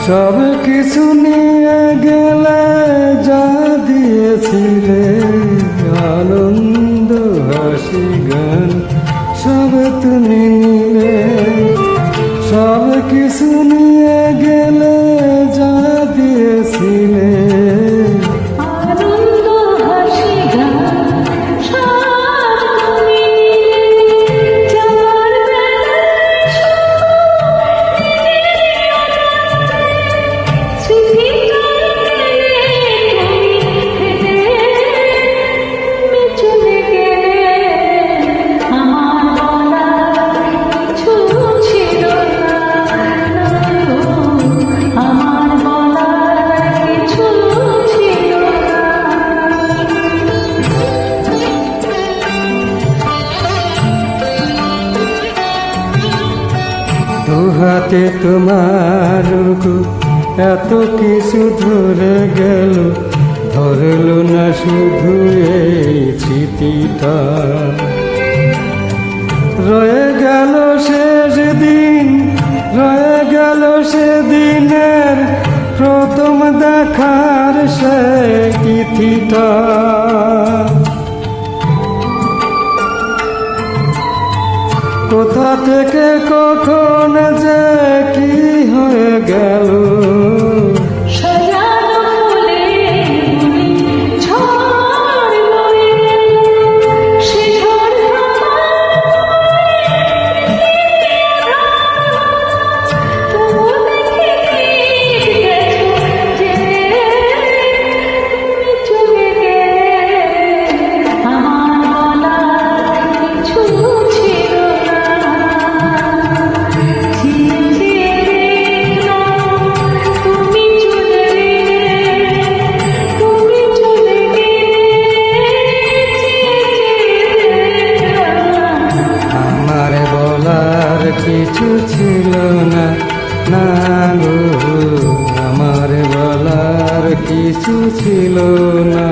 সব কিছু নিয়ে গেলে যা দিয়েছিলে আনন্দ হাসি গান সব তুমি নিলে। সব কিছু নিয়ে গেলে যা দিয়েছিলে আনন্দ হাসি গান সব তুমি নিলে। যাওয়ার বেলায় স্মৃতিটাকে তুমি চলে গেলে। আমার বলার কিছু ছিল না, আমার বলার কিছু ছিল না। দু হাতে তোমার এত কিছু ধরে গেল, ধরল না শুধু এই স্মৃতিটা। রয়ে গেল শেষ দিন, রয়ে গেল সেদিনের প্রথম দেখার সেই তিথিটা। কোথা থেকে কখন যে কি হয়ে গেল, সাজানো ফুলের বুড়ি ঝড় বয়ে এলো। সে ঝড় তবু দেখে গেছো যে তুমি চলে গেলে। আমার বলার কিছু ছিল না, তুমি চলে গেলে। তুমি চলে আমার বলার কিছু ছিল না, না গো, আমার বলার কিছু ছিল না।